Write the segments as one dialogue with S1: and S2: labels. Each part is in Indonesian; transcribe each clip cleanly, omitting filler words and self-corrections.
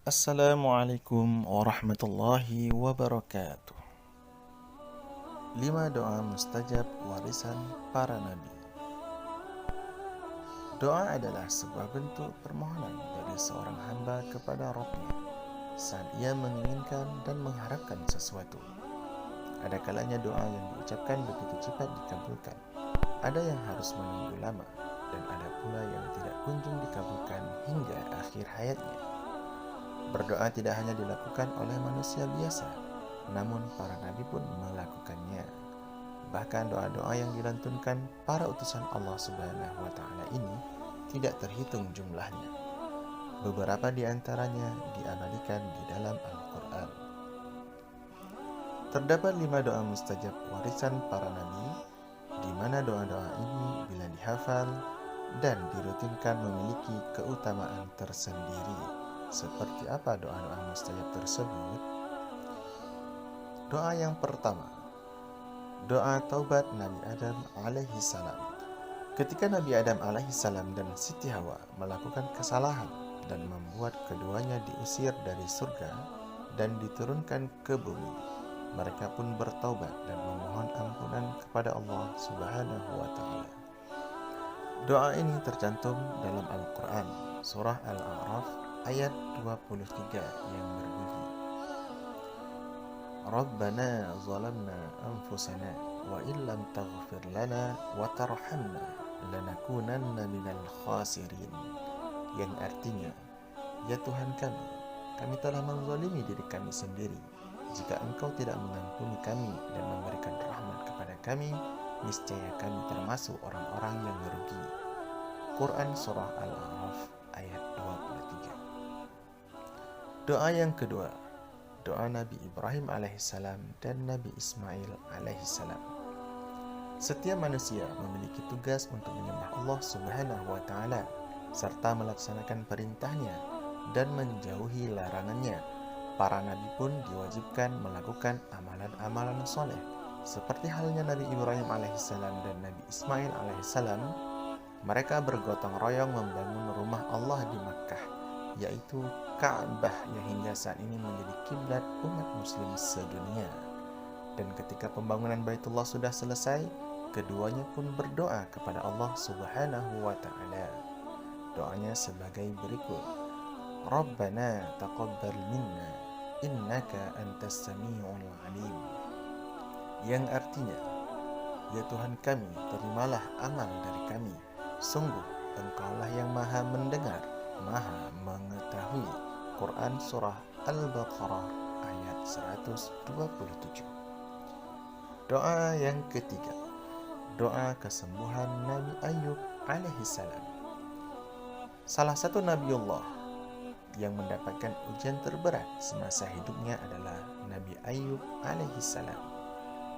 S1: Assalamualaikum warahmatullahi wabarakatuh. 5 doa mustajab warisan para nabi. Doa adalah sebuah bentuk permohonan dari seorang hamba kepada Rabb-Nya saat ia menginginkan dan mengharapkan sesuatu. Ada kalanya doa yang diucapkan begitu cepat dikabulkan, ada yang harus menunggu lama, dan ada pula yang tidak kunjung dikabulkan hingga akhir hayatnya. Berdoa tidak hanya dilakukan oleh manusia biasa, namun para nabi pun melakukannya. Bahkan doa-doa yang dilantunkan para utusan Allah Subhanahu wa Ta'ala ini tidak terhitung jumlahnya. Beberapa di antaranya diabadikan di dalam Al-Quran. Terdapat 5 doa mustajab warisan para nabi, di mana doa-doa ini bila dihafal dan dirutinkan memiliki keutamaan tersendiri. Seperti apa doa-doa mustajab tersebut? Doa yang pertama, doa taubat Nabi Adam alaihi salam. Ketika Nabi Adam alaihi salam dan Siti Hawa melakukan kesalahan dan membuat keduanya diusir dari surga dan diturunkan ke bumi, mereka pun bertaubat dan memohon ampunan kepada Allah Subhanahu wa Ta'ala. Doa ini tercantum dalam Al-Quran, surah Al-A'raf ayat 23 yang berbunyi, Rabbana zalamna anfusana wa illam taghfir lana wa tarhamna lanakunanna minal khasirin, yang artinya, ya Tuhan kami telah menzalimi diri kami sendiri. Jika Engkau tidak mengampuni kami dan memberikan rahmat kepada kami, niscaya kami termasuk orang-orang yang merugi. Quran Surah Al-A'raf ayat 23. Doa yang kedua, doa Nabi Ibrahim alaihissalam dan Nabi Ismail alaihissalam. Setiap manusia memiliki tugas untuk menyembah Allah Subhanahu wa Ta'ala serta melaksanakan perintahnya dan menjauhi larangannya. Para nabi pun diwajibkan melakukan amalan-amalan soleh, seperti halnya Nabi Ibrahim alaihissalam dan Nabi Ismail alaihissalam. Mereka bergotong royong membangun rumah Allah di Makkah, yaitu Ka'bah, yang hingga saat ini menjadi kiblat umat muslim sedunia. Dan ketika pembangunan Baitullah sudah selesai, keduanya pun berdoa kepada Allah Subhanahu wa Ta'ala. Doanya sebagai berikut, Rabbana taqabbal minna innaka antas sami'ul alim, yang artinya, ya Tuhan kami, terimalah amal dari kami, sungguh Engkaulah yang maha mendengar, maha mengetahui. Quran Surah Al-Baqarah ayat 127. Doa yang ketiga, doa kesembuhan Nabi Ayub alaihissalam. Salah satu Nabiullah yang mendapatkan ujian terberat semasa hidupnya adalah Nabi Ayub alaihissalam.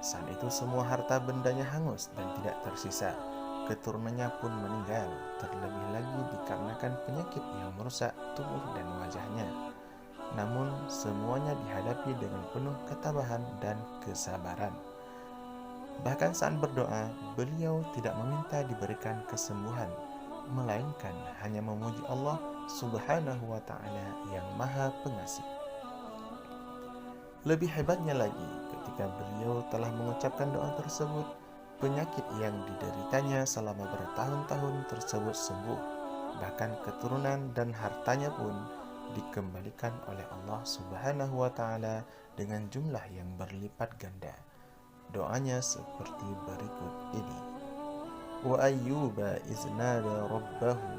S1: Saat itu semua harta bendanya hangus dan tidak tersisa. Keturunannya pun meninggal, terlebih lagi dikarenakan penyakit yang merusak tubuh dan wajahnya. Namun semuanya dihadapi dengan penuh ketabahan dan kesabaran. Bahkan saat berdoa, beliau tidak meminta diberikan kesembuhan, melainkan hanya memuji Allah Subhanahu wa Ta'ala yang Maha Pengasih. Lebih hebatnya lagi, ketika beliau telah mengucapkan doa tersebut, penyakit yang dideritanya selama bertahun-tahun tersebut sembuh. Bahkan keturunan dan hartanya pun dikembalikan oleh Allah Subhanahu wa Ta'ala dengan jumlah yang berlipat ganda. Doanya seperti berikut ini, Wa ayyuba iznada rabbahu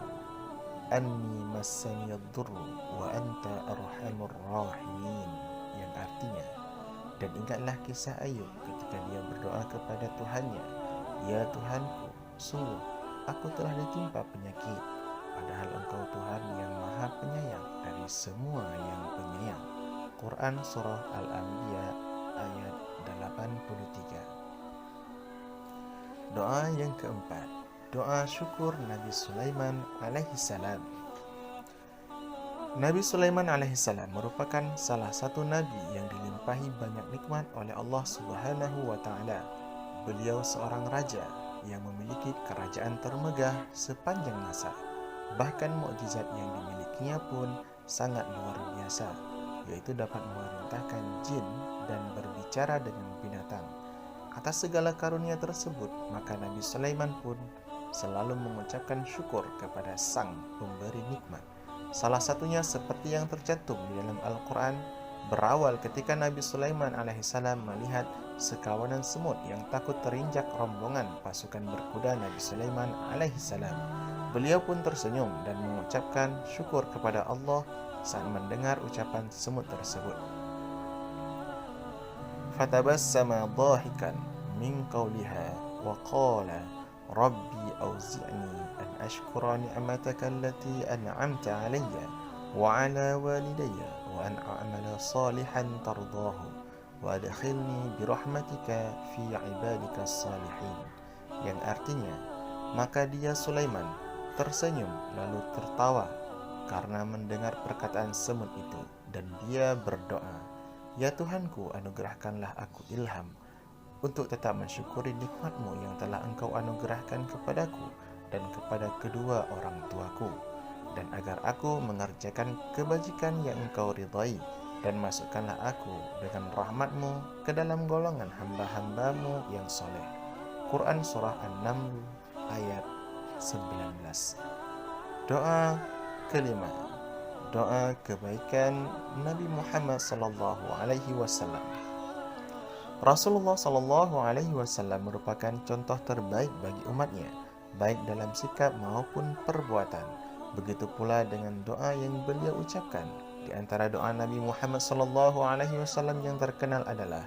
S1: anni massani yadurru wa anta arhamur rahimin, yang artinya, dan ingatlah kisah Ayub ketika dia berdoa kepada Tuhannya, ya Tuhanku, sungguh aku telah ditimpa penyakit, padahal Engkau Tuhan yang maha penyayang dari semua yang penyayang. Quran Surah Al-Anbiya ayat 83. Doa yang keempat, doa syukur Nabi Sulaiman alaihissalam. Nabi Sulaiman alaihissalam merupakan salah satu nabi yang dilimpahi banyak nikmat oleh Allah Subhanahu wa Ta'ala. Beliau seorang raja yang memiliki kerajaan termegah sepanjang masa. Bahkan mukjizat yang dimilikinya pun sangat luar biasa, yaitu dapat memerintahkan jin dan berbicara dengan binatang. Atas segala karunia tersebut, maka Nabi Sulaiman pun selalu mengucapkan syukur kepada Sang Pemberi nikmat. Salah satunya seperti yang tercantum di dalam Al-Quran, berawal ketika Nabi Sulaiman alaihissalam melihat sekawanan semut yang takut terinjak rombongan pasukan berkuda Nabi Sulaiman alaihissalam. Beliau pun tersenyum dan mengucapkan syukur kepada Allah saat mendengar ucapan semut tersebut. Fatabassama dhahikan min qawliha wa qala rabbi awzi'ni an ashkura ni'mataka allati an'amta alayya wa ala walidayya wa an a'mala salihan tardahu wa adkhilni birahmatika fi ibadika salihin, yang artinya, maka dia Sulaiman tersenyum lalu tertawa karena mendengar perkataan semut itu, dan dia berdoa, "Ya Tuhanku, anugerahkanlah aku ilham untuk tetap mensyukuri nikmat-Mu yang telah Engkau anugerahkan kepadaku dan kepada kedua orang tuaku, dan agar aku mengerjakan kebajikan yang Engkau ridhai, dan masukkanlah aku dengan rahmat-Mu ke dalam golongan hamba-hamba-Mu yang soleh." Quran Surah An-Naml ayat 19. Doa kelima, doa kebaikan Nabi Muhammad sallallahu alaihi wasallam. Rasulullah sallallahu alaihi wasallam merupakan contoh terbaik bagi umatnya, baik dalam sikap maupun perbuatan. Begitu pula dengan doa yang beliau ucapkan. Di antara doa Nabi Muhammad sallallahu alaihi wasallam yang terkenal adalah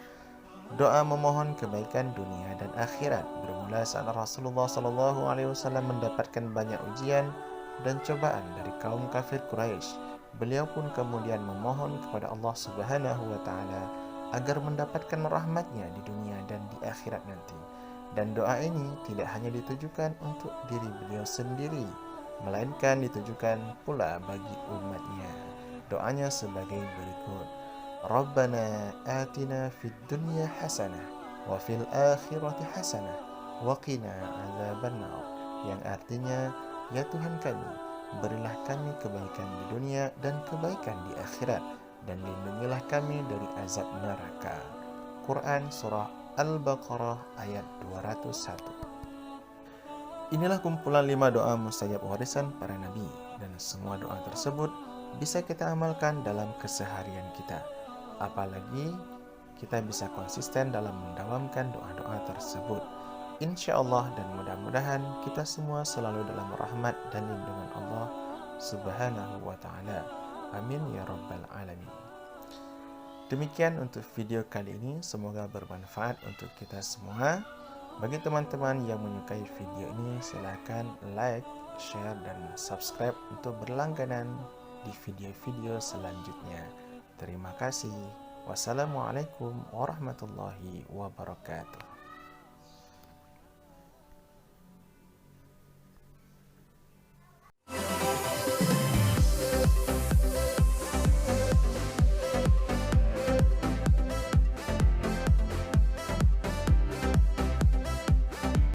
S1: doa memohon kebaikan dunia dan akhirat. Bermula saat Rasulullah sallallahu alaihi wasallam mendapatkan banyak ujian dan cobaan dari kaum kafir Quraisy. Beliau pun kemudian memohon kepada Allah Subhanahu wa taala agar mendapatkan rahmatnya di dunia dan di akhirat nanti. Dan doa ini tidak hanya ditujukan untuk diri beliau sendiri, melainkan ditujukan pula bagi umatnya. Doanya sebagai berikut: Rabbana atina fid dunya hasanah wa fil akhirati hasanah wa qina azabannar, yang artinya, ya Tuhan kami, berilah kami kebaikan di dunia dan kebaikan di akhirat, dan lindungilah kami dari azab neraka. Quran Surah Al-Baqarah ayat 201. Inilah kumpulan 5 doa mustajab warisan para nabi, dan semua doa tersebut bisa kita amalkan dalam keseharian kita. Apalagi kita bisa konsisten dalam mendawamkan doa-doa tersebut. Insya Allah, dan mudah-mudahan kita semua selalu dalam rahmat dan lindungan Allah Subhanahu wa ta'ala. Amin ya rabbal alamin. Demikian untuk video kali ini, semoga bermanfaat untuk kita semua. Bagi teman-teman yang menyukai video ini, silakan like, share, dan subscribe untuk berlangganan di video-video selanjutnya. Terima kasih. Wassalamualaikum warahmatullahi wabarakatuh.